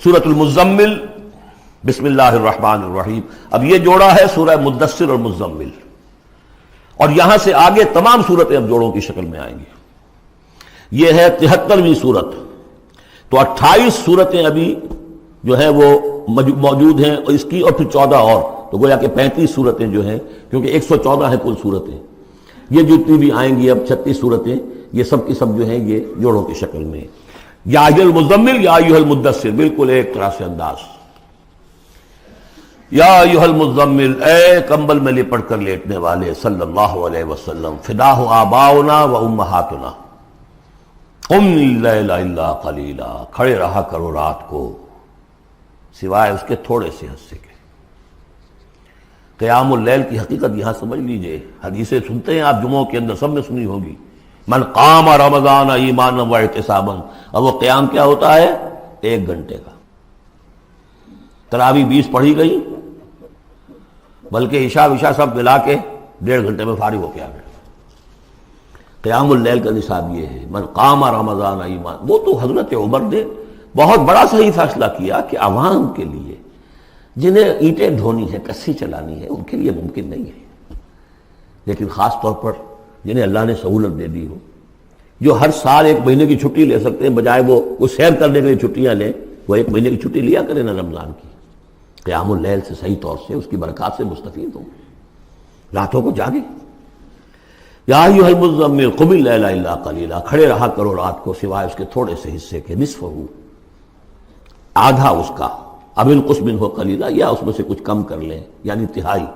سورۃ المزمل، بسم اللہ الرحمن الرحیم. اب یہ جوڑا ہے سورہ مدثر اور مزمل، اور یہاں سے آگے تمام صورتیں اب جوڑوں کی شکل میں آئیں گی. یہ ہے 73ویں صورت. تو 28 صورتیں ابھی جو ہیں وہ موجود ہیں، اور اس کی اور پھر 14 اور، تو گویا کہ 35 صورتیں جو ہیں، کیونکہ 114 ہیں کل صورتیں. یہ جتنی بھی آئیں گی اب 36 صورتیں، یہ سب کی سب جو ہیں یہ جوڑوں کی شکل میں. یا ایھا المزمل یا ایھا المدثر، بالکل ایک طرح سے انداز. یا ایھا المزمل، اے کمبل میں لپٹ کر لیٹنے والے، صلی اللہ علیہ وسلم. فداہ آباؤنا و امہاتنا، قم اللیل الا قلیلا، کھڑے رہا کرو رات کو سوائے اس کے تھوڑے سے حصے کے. قیام اللیل کی حقیقت یہاں سمجھ لیجئے. حدیثیں سنتے ہیں آپ جمعوں کے اندر، سب نے سنی ہوگی، من قام رمضان ایمانا و احتسابا. اور وہ قیام کیا ہوتا ہے؟ 1 گھنٹے کا. تراویح 20 پڑھی گئی، بلکہ عشاء وشاء سب ملا کے 1.5 گھنٹے میں فارغ ہو کے آ گئے. قیام اللیل کا نصاب یہ ہے. من قام رمضان ایمان، وہ تو حضرت عمر نے بہت بڑا صحیح فیصلہ کیا کہ عوام کے لیے جنہیں اینٹیں ڈھونی ہے، کسی چلانی ہے، ان کے لیے ممکن نہیں ہے. لیکن خاص طور پر جنہیں اللہ نے سہولت دے دی ہو، جو ہر سال 1 مہینے کی چھٹی لے سکتے ہیں، بجائے وہ سیر کرنے کے لیے چھٹیاں لیں، وہ 1 مہینے کی چھٹی لیا کریں نا رمضان کی. قیام اللیل سے صحیح طور سے اس کی برکات سے مستفید ہوں، راتوں کو جاگیں. یا ایھا المزمل قم اللیل الا قلیلا، کھڑے رہا کرو رات کو سوائے اس کے تھوڑے سے حصے کے. نصفہ، آدھا اس کا، اب انقص منہ قلیلا، یا اس میں سے کچھ کم کر لیں یعنی تہائی.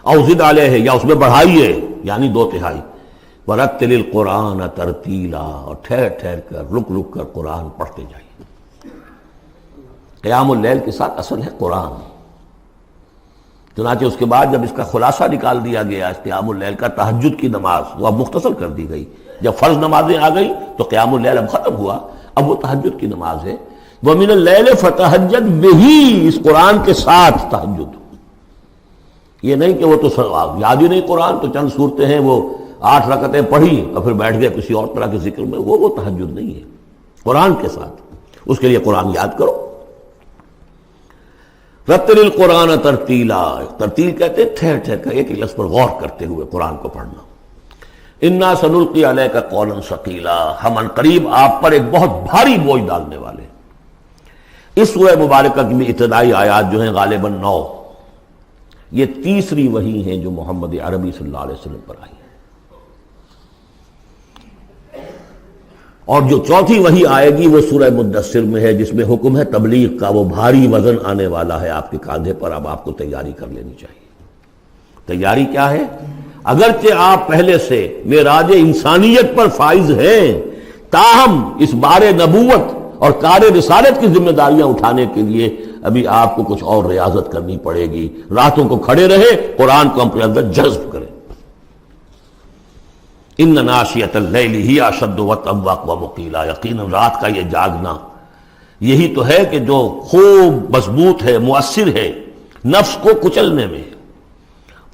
او زد علیہ، یا اس میں بڑھائیے یعنی 2/3. ورتل القرآن ترتیلا، اور ٹھہر ٹھہر کر رک رک کر قرآن پڑھتے جائیے. قیام اللیل کے ساتھ اصل ہے قرآن. چنانچہ اس کے بعد جب اس کا خلاصہ نکال دیا گیا اس قیام اللیل کا، تہجد کی نماز وہ اب مختصر کر دی گئی. جب فرض نمازیں آ گئی تو قیام اللیل اب ختم ہوا، اب وہ تہجد کی نماز ہے. وَمِنَ اللَّيْلِ فَتَہجد بِهِ، اس قرآن کے ساتھ تہجد. یہ نہیں کہ وہ تو یاد ہی نہیں قرآن، تو چند صورتیں ہیں وہ 8 رکعتیں پڑھی اور پھر بیٹھ گئے کسی اور طرح کے ذکر میں، وہ تہجد نہیں ہے. قرآن کے ساتھ اس کے لیے قرآن یاد کرو. رتل القرآن ترتیلا، ترتیل کہتے ہیں ٹھہر ٹھہر کر ایک لفظ پر غور کرتے ہوئے قرآن کو پڑھنا. انا سنلقی علیک قولا ثقیلا، ہم عنقریب آپ پر ایک بہت بھاری بوجھ ڈالنے والے. اس سورہ مبارکہ کی ابتدائی آیات جو ہیں غالباً 9، یہ تیسری وحی ہیں جو محمد عربی صلی اللہ علیہ وسلم پر آئی ہیں. اور جو چوتھی وحی آئے گی وہ سورہ مدثر میں ہے، جس میں حکم ہے تبلیغ کا. وہ بھاری وزن آنے والا ہے آپ کے کاندھے پر، اب آپ کو تیاری کر لینی چاہیے. تیاری کیا ہے؟ اگرچہ آپ پہلے سے معراج انسانیت پر فائز ہیں، تاہم اس بار نبوت اور کار رسالت کی ذمہ داریاں اٹھانے کے لیے ابھی آپ کو کچھ اور ریاضت کرنی پڑے گی. راتوں کو کھڑے رہے، قرآن کو اپنے اندر جذب کریں. ان ناشیۃ اللیل ہی اشد وطئا واقوم قیلا، یقیناً رات کا یہ جاگنا یہی تو ہے کہ جو خوب مضبوط ہے، مؤثر ہے نفس کو کچلنے میں.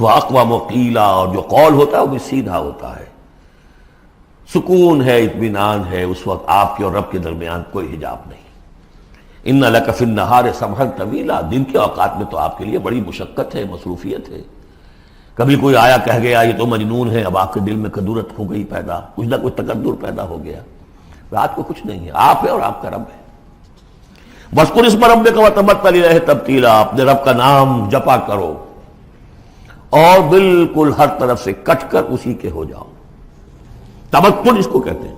وہ اقوام قیلا، اور جو قول ہوتا ہے وہ بھی سیدھا ہوتا ہے. سکون ہے، اطمینان ہے، اس وقت آپ کے اور رب کے درمیان کوئی حجاب نہیں. ان لک فی النہار سبحا طویلا، دن کے اوقات میں تو آپ کے لیے بڑی مشقت ہے، مصروفیت ہے. کبھی کوئی آیا کہہ گیا یہ تو مجنون ہے، اب آپ کے دل میں کدورت ہو گئی پیدا، کچھ نہ کچھ تکدر پیدا ہو گیا. رات کو کچھ نہیں ہے، آپ ہے اور آپ کا رب ہے. واذکر اسم ربک وتبتل الیہ تبتیلا، اپنے رب کا نام جپا کرو اور بالکل ہر طرف سے کٹ کر اسی کے ہو جاؤ. تبتل اس کو کہتے ہیں.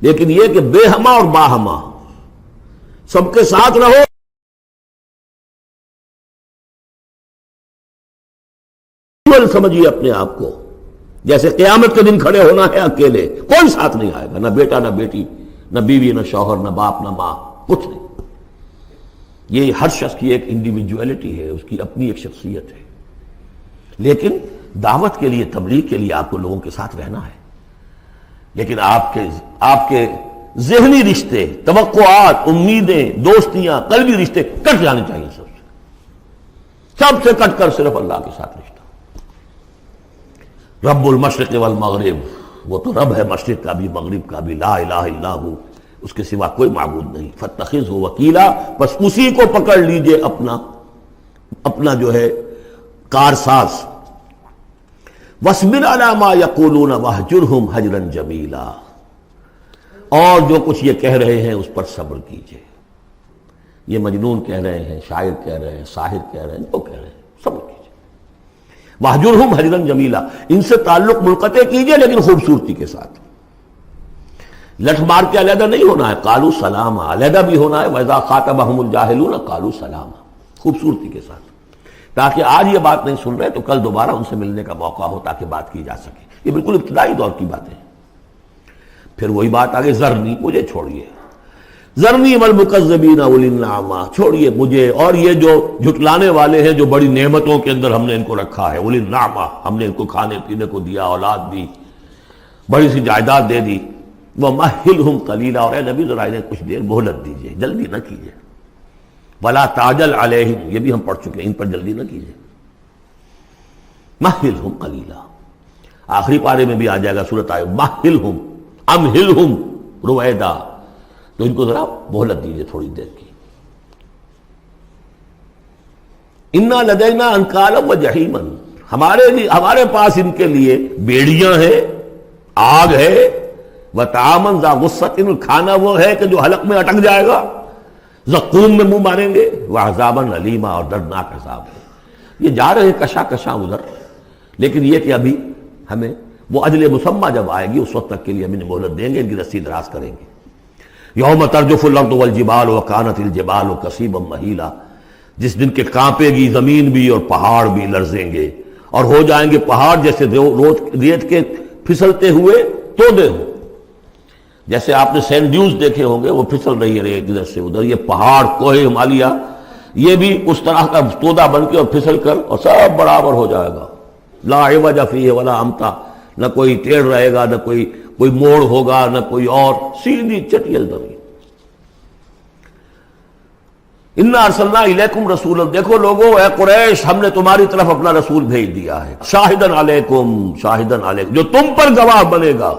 لیکن یہ کہ بے ہما اور باہما سب کے ساتھ رہو. سمجھیے اپنے آپ کو جیسے قیامت کے دن کھڑے ہونا ہے اکیلے، کوئی ساتھ نہیں آئے گا، نہ بیٹا نہ بیٹی، نہ بیوی نہ شوہر، نہ باپ نہ ماں، کچھ نہیں. یہ ہر شخص کی ایک انڈیویجویلٹی ہے، اس کی اپنی ایک شخصیت ہے. لیکن دعوت کے لیے، تبلیغ کے لیے آپ کو لوگوں کے ساتھ رہنا ہے. لیکن آپ کے ذہنی رشتے، توقعات، امیدیں، دوستیاں، قلبی رشتے کٹ جانے چاہیے. سب سے کٹ کر صرف اللہ کے ساتھ رشتہ. رب المشرق والمغرب، وہ تو رب ہے مشرق کا بھی مغرب کا بھی. لا الہ الا ہو، اس کے سوا کوئی معبود نہیں. فاتخذہ وکیلا، بس اسی کو پکڑ لیجئے اپنا جو ہے کارساز. واصبر علی ما یقولون واہجرہم حجرا جمیلا، اور جو کچھ یہ کہہ رہے ہیں اس پر صبر کیجئے. یہ مجنون کہہ رہے ہیں، شاعر کہہ رہے ہیں، ساحر کہہ رہے ہیں، جو کہہ رہے ہیں صبر کیجئے. واہجرہم حجرا جمیلا، ان سے تعلق منقطع کیجئے لیکن خوبصورتی کے ساتھ. لٹھ مار کے علیحدہ نہیں ہونا ہے، قالوا سلاما، علیحدہ بھی ہونا ہے. وَإِذَا خَاطَبَهُمُ الْجَاهِلُونَ قَالُوا سَلَامًا، خوبصورتی کے ساتھ، تاکہ آج یہ بات نہیں سن رہے تو کل دوبارہ ان سے ملنے کا موقع ہو تاکہ بات کی جا سکے. یہ بالکل ابتدائی دور کی باتیں ہیں. پھر وہی بات آگے، ذرنی، مجھے چھوڑیے، ذرنی والمکذبین اولی النعمہ، چھوڑیے مجھے اور یہ جو جھٹلانے والے ہیں جو بڑی نعمتوں کے اندر ہم نے ان کو رکھا ہے. اولی النعمہ، ہم نے ان کو کھانے پینے کو دیا، اولاد دی، بڑی سی جائیداد دے دی. وَمَهِّلْهُمْ قَلِيلًا، اور اے نبی ذرا انہیں کچھ دیر مہلت دیجیے، جلدی نہ کیجیے. وَلَا تَعْجَلْ عَلَيْهِمْ، یہ بھی ہم پڑھ چکے ہیں، ان پر جلدی نہ کیجیے. مَهِّلْهُمْ قَلِيلًا، آخری پارے میں بھی آ جائے گا سورۃ آئے مَهِّلْهُمْ أَمْهِلْهُمْ رُوَیدًا، تو ان کو ذرا مہلت دیجیے تھوڑی دیر کی. اِنَّا لَدَيْنَا أَنْكَالًا وَجَحِيمًا، ہمارے پاس ان کے لیے بیڑیاں ہیں، آگ ہے. وَطَعَامًا ذَا غُصَّةٍ، کھانا وہ ہے کہ جو حلق میں اٹک جائے گا، زقوم میں منہ ماریں گے. وَعَذَابًا أَلِيمًا، اور دردناک عذاب ہے. یہ جا رہے ہیں کشا کشا ادھر، لیکن یہ کہ ابھی ہمیں وہ اجل مسمى جب آئے گی اس وقت تک کے لیے ہم انہیں مہلت دیں گے، ان کی رسی دراز کریں گے. یوم ترجف الارض والجبال وکانت الجبال کثیبا مہیلا، جس دن کے کانپے گی زمین بھی اور پہاڑ بھی لرزیں گے، اور ہو جائیں گے پہاڑ جیسے ریت کے پھسلتے ہوئے تودے ہوں. جیسے آپ نے سینڈ ڈیوز دیکھے ہوں گے، وہ پھسل رہی ہے ایک ادھر سے ادھر. یہ پہاڑ کوہ ہمالیہ یہ بھی اس طرح کا تودا بن کے اور پھسل کر اور سب برابر ہو جائے گا. لا عوج فیہ ولا امتا، نہ کوئی ٹیڑھ رہے گا، نہ کوئی موڑ ہوگا، نہ کوئی اور، سیدھی چٹیل زمین. انا ارسلنا الیکم رسولا، دیکھو لوگوں، اے قریش، ہم نے تمہاری طرف اپنا رسول بھیج دیا ہے. شاہدن علیکم، شاہدن علیکم، جو تم پر گواہ بنے گا.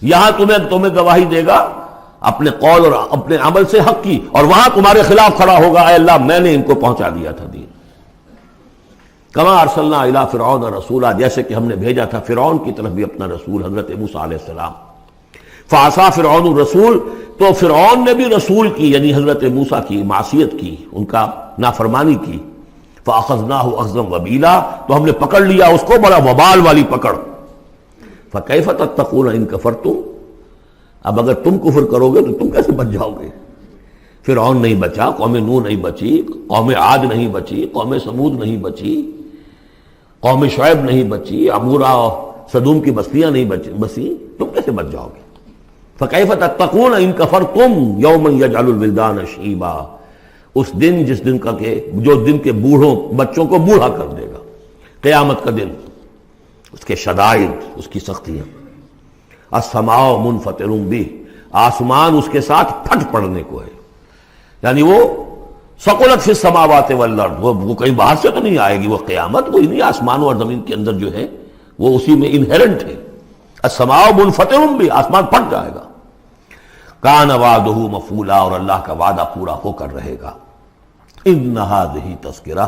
یہاں تمہیں گواہی دے گا اپنے قول اور اپنے عمل سے حق کی، اور وہاں تمہارے خلاف کھڑا ہوگا، اے اللہ میں نے ان کو پہنچا دیا تھا دین. کما ارسلنا الی فرعون رسولا، جیسے کہ ہم نے بھیجا تھا فرعون کی طرف بھی اپنا رسول حضرت موسیٰ علیہ السلام. فعصا فرعون الرسول، تو فرعون نے بھی رسول کی یعنی حضرت موسیٰ کی معصیت کی، ان کا نافرمانی کی. فاخذناہ اخذا وبیلا، تو ہم نے پکڑ لیا اس کو بڑا وبال والی پکڑ. فکیف تتقون ان کفرتم، اب اگر تم کفر کرو گے تو تم کیسے بچ جاؤ گے؟ فرعون نہیں بچا، قوم نوح نہیں بچی، قوم عاد نہیں بچی، قوم ثمود نہیں بچی، قوم شعیب نہیں بچی، عمورہ اور صدوم کی بستیاں نہیں بسی، تم کیسے بچ جاؤ گے؟ فکیف تتقون ان کفرتم یوما یجعل الولدان شیبا، اس دن جس دن کا کہ جو دن کے بوڑھوں بچوں کو بوڑھا کر دے گا، قیامت کا دن، اس کے شدائد، اس کی سختیاں. السماء منفطر بہ، آسمان اس کے ساتھ پھٹ پڑنے کو ہے، یعنی وہ ثقلت فی السماوات والارض، وہ کہیں باہر سے تو نہیں آئے گی، وہ قیامت کوئی نہیں، آسمان اور زمین کے اندر جو ہے وہ اسی میں انہیرنٹ ہے. السماء منفطر بہ، آسمان پھٹ جائے گا. کان وعدہ مفعولا، اور اللہ کا وعدہ پورا ہو کر رہے گا. ان ھذہ تذکرہ،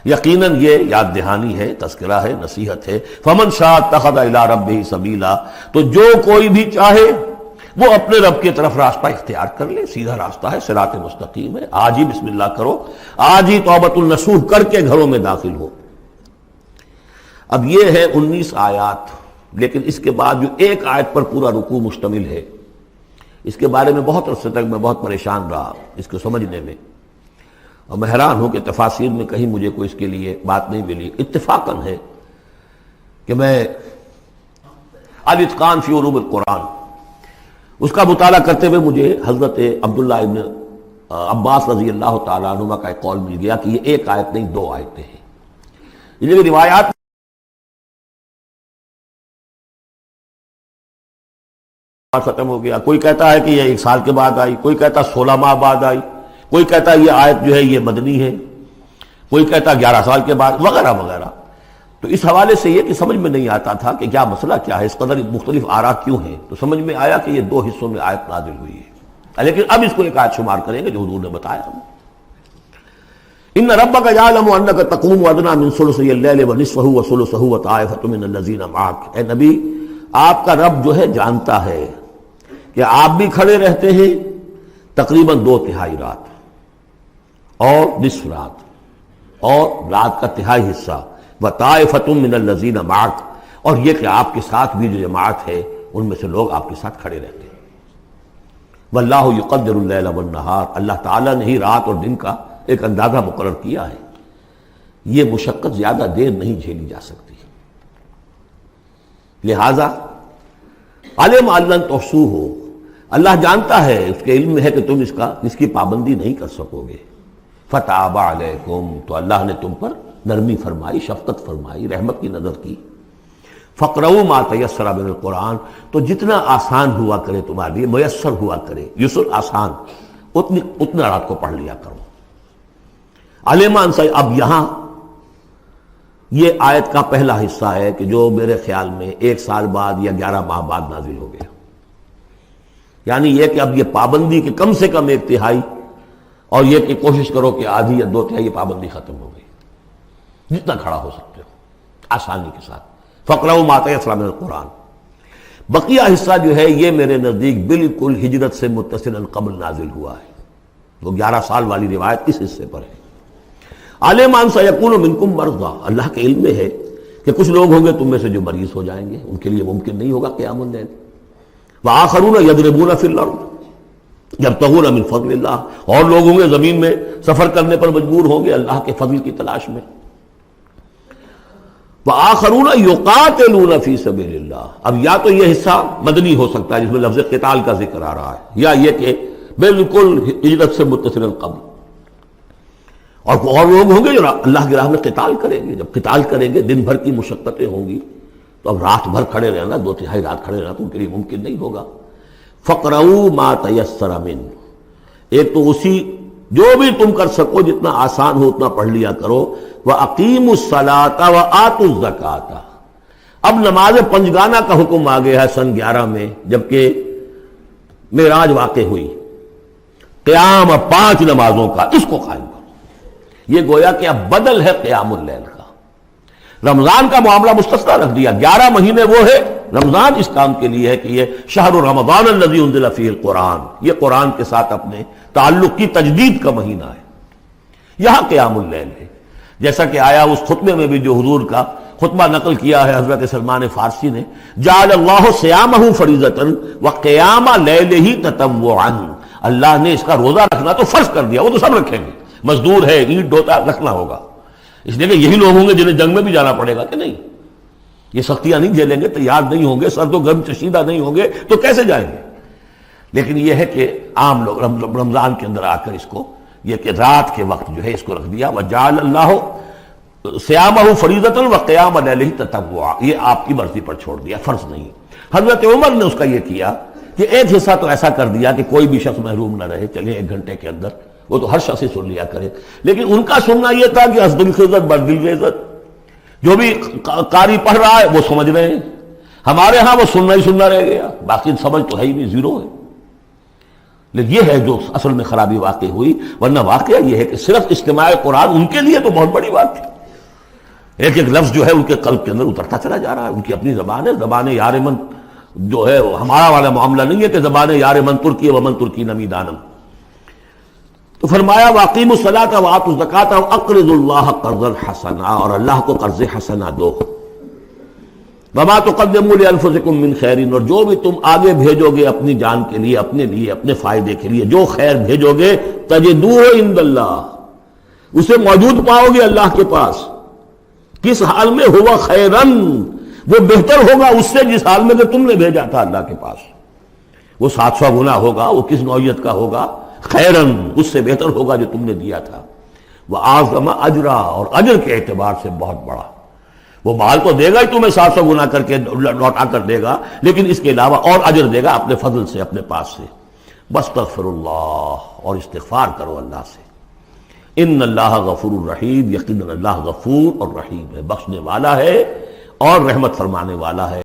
یقیناً یہ یاد دہانی ہے، تذکرہ ہے، نصیحت ہے. فمن شاء اتخذ الی ربہ سبیلا، تو جو کوئی بھی چاہے وہ اپنے رب کی طرف راستہ اختیار کر لے، سیدھا راستہ ہے، صراط مستقیم ہے. آج ہی بسم اللہ کرو، آج ہی توبۃ النصوح کر کے گھروں میں داخل ہو. اب یہ ہے 19 آیات، لیکن اس کے بعد جو ایک آیت پر پورا رکوع مشتمل ہے، اس کے بارے میں بہت عرصے تک میں بہت پریشان رہا اس کو سمجھنے میں، اور میں حیران ہوں کہ تفاسیر میں کہیں مجھے کوئی اس کے لیے بات نہیں ملی. اتفاقاً ہے کہ میں الاتقان فی علوم القرآن اس کا مطالعہ کرتے ہوئے مجھے حضرت عبداللہ ابن عباس رضی اللہ تعالیٰ عنہما کا ایک قول مل گیا کہ یہ ایک آیت نہیں 2 آیتیں ہیں. یہ جو روایات ختم ہو گیا، کوئی کہتا ہے کہ یہ 1 سال کے بعد آئی، کوئی کہتا 16 ماہ بعد آئی، کوئی کہتا یہ آیت جو ہے یہ مدنی ہے، کوئی کہتا 11 سال کے بعد، وغیرہ وغیرہ. تو اس حوالے سے یہ کہ سمجھ میں نہیں آتا تھا کہ کیا مسئلہ کیا ہے، اس قدر مختلف آراء کیوں ہیں، تو سمجھ میں آیا کہ یہ دو حصوں میں آیت نازل ہوئی ہے، لیکن اب اس کو ایک آیت شمار کریں گے جو حضور نے بتایا ہمیں۔ ان ربک یعلم انک تقوم ادنی من ثلثی اللیل ونصفہ وثلثہ وطائفۃ من الذین معک، اے نبی آپ کا رب جو ہے جانتا ہے کہ آپ بھی کھڑے رہتے ہیں تقریباً 2/3 رات اور نصف رات اور رات کا تہائی حصہ، وطائفۃ من الذین معک، اور یہ کہ آپ کے ساتھ بھی جو جماعت ہے ان میں سے لوگ آپ کے ساتھ کھڑے رہتے ہیں۔ واللہ یقدر اللیل والنہار، اللہ تعالیٰ نے ہی رات اور دن کا ایک اندازہ مقرر کیا ہے، یہ مشقت زیادہ دیر نہیں جھیلی جا سکتی، لہذا علم ان لن تحصوہ، اللہ جانتا ہے، اس کے علم میں ہے کہ تم اس کی پابندی نہیں کر سکو گے۔ فتاب علیکم، تو اللہ نے تم پر نرمی فرمائی، شفقت فرمائی، رحمت کی نظر کی۔ فقرؤوا ما تیسر من القرآن، تو جتنا آسان ہوا کرے تمہارے لیے، میسر ہوا کرے، یسر آسان، اتنا رات کو پڑھ لیا کرو۔ علم ان، اب یہاں یہ آیت کا پہلا حصہ ہے کہ جو میرے خیال میں 1 سال بعد یا 11 ماہ بعد نازل ہو گیا، یعنی یہ کہ اب یہ پابندی کہ کم سے کم 1/3 اور یہ کہ کوشش کرو کہ آدھی یا 2/3 یہ پابندی ختم ہو گئی، جتنا کھڑا ہو سکتے ہو آسانی کے ساتھ۔ فقرؤوا ما تیسر من القرآن، بقیہ حصہ جو ہے یہ میرے نزدیک بالکل ہجرت سے متصل قبل نازل ہوا ہے، وہ 11 سال والی روایت اس حصے پر ہے۔ علم ان سیکون منکم مرضی، اللہ کے علم میں ہے کہ کچھ لوگ ہوں گے تم میں سے جو مریض ہو جائیں گے، ان کے لیے ممکن نہیں ہوگا قیام اللیل۔ وآخرون یضربون فی الارض یبتغون من فضل اللہ، اور لوگ ہوں گے زمین میں سفر کرنے پر مجبور ہوں گے اللہ کے فضل کی تلاش میں۔ وآخرون یقاتلون فی سبیل اللہ، اب یا تو یہ حصہ مدنی ہو سکتا ہے جس میں لفظ قتال کا ذکر آ رہا ہے، یا یہ کہ بالکل ہجرت سے متصل قبل، اور لوگ ہوں گے جو اللہ کی راہ میں قتال کریں گے۔ جب قتال کریں گے دن بھر کی مشقتیں ہوں گی، تو اب رات بھر کھڑے رہنا، 2/3 رات کھڑے رہنا تو ان کے لیے ممکن نہیں ہوگا۔ فقرؤوا ما تیسر من، ایک تو اسی جو بھی تم کر سکو، جتنا آسان ہو اتنا پڑھ لیا کرو۔ وَأَقِیمُوا الصَّلَاةَ وَآتُوا الزَّکَاةَ، اب نماز پنجگانہ کا حکم آ گیا ہے سن 11 میں، جبکہ معراج واقع ہوئی، قیام 5 نمازوں کا، اس کو قائم کرو۔ یہ گویا کہ اب بدل ہے قیام اللیل کا۔ رمضان کا معاملہ مستثنیٰ رکھ دیا، 11 مہینے وہ ہے، رمضان اس کام کے لیے ہے کہ یہ شہر رمضان الذی انزل فیہ القرآن، یہ قرآن کے ساتھ اپنے تعلق کی تجدید کا مہینہ ہے۔ یہاں قیام اللیل ہے، جیسا کہ آیا اس خطبے میں بھی جو حضور کا خطبہ نقل کیا ہے حضرت سلمان فارسی نے، جعل اللہ صیامہ فریضۃ وقیام لیلہ تطوعا، اللہ نے اس کا روزہ رکھنا تو فرض کر دیا، وہ تو سب رکھیں گے، مزدور ہے، اینٹ ڈوتا رکھنا ہوگا، اس لیے کہ یہی لوگ ہوں گے جنہیں جنگ میں بھی جانا پڑے گا کہ نہیں، یہ سختیاں نہیں جھیلیں گے، تیار نہیں ہوں گے، سرد و گرم چشیدہ نہیں ہوں گے تو کیسے جائیں گے۔ لیکن یہ ہے کہ عام لوگ رمضان کے اندر آ کر اس کو یہ کہ رات کے وقت جو ہے اس کو رکھ دیا، وجعل اللہ صیامہ فریضۃ وقیام لیلہ تطوعا، یہ آپ کی مرضی پر چھوڑ دیا، فرض نہیں۔ حضرت عمر نے اس کا یہ کیا کہ ایک حصہ تو ایسا کر دیا کہ کوئی بھی شخص محروم نہ رہے، چلے 1 گھنٹے کے اندر وہ تو ہر شخص ہی سن لیا کرے، لیکن ان کا سننا یہ تھا کہ حسب الخزت بردل عزت، جو بھی قاری پڑھ رہا ہے وہ سمجھ رہے ہیں، ہمارے ہاں وہ سننا ہی سننا رہ گیا، باقی سمجھ تو ہے ہی نہیں، زیرو ہے۔ لیکن یہ ہے جو اصل میں خرابی واقع ہوئی، ورنہ واقعہ یہ ہے کہ صرف استماع قرآن ان کے لیے تو بہت بڑی بات تھی، ایک ایک لفظ جو ہے ان کے قلب کے اندر اترتا چلا جا رہا ہے، ان کی اپنی زبان ہے، زبان یار من جو ہے ہمارا والا معاملہ نہیں ہے کہ زبان یار من ترکی ومن ترکی نمی دانم۔ تو فرمایا واقیموا الصلاۃ وآتوا الزکاۃ واقرضوا اللہ قرضا حسنا، اور اللہ کو قرض حسنا دو۔ وما تقدموا لانفسکم من خیر، اور جو بھی تم آگے بھیجو گے اپنی جان کے لیے، اپنے فائدے کے لیے جو خیر بھیجو گے، تجدوہ عند اللہ، اسے موجود پاؤ گے اللہ کے پاس، کس حال میں؟ ہوا خیرن، وہ بہتر ہوگا اس سے جس حال میں کہ تم نے بھیجا تھا اللہ کے پاس، وہ 700 گنا ہوگا، وہ کس نوعیت کا ہوگا؟ خیرن، اس سے بہتر ہوگا جو تم نے دیا تھا۔ وَأَعْظَمَ أَجْرًا، اور اجر کے اعتبار سے بہت بڑا، وہ مال تو دے گا ہی تمہیں 700 گنا کر کے لوٹا کر دے گا، لیکن اس کے علاوہ اور اجر دے گا اپنے فضل سے، اپنے پاس سے۔ وَاسْتَغْفِرُوا اللَّهَ، اور استغفار کرو اللہ سے۔ ان اللہ غفور الرحیم، یقیناً اللہ غفور اور رحیم ہے، بخشنے والا ہے اور رحمت فرمانے والا ہے۔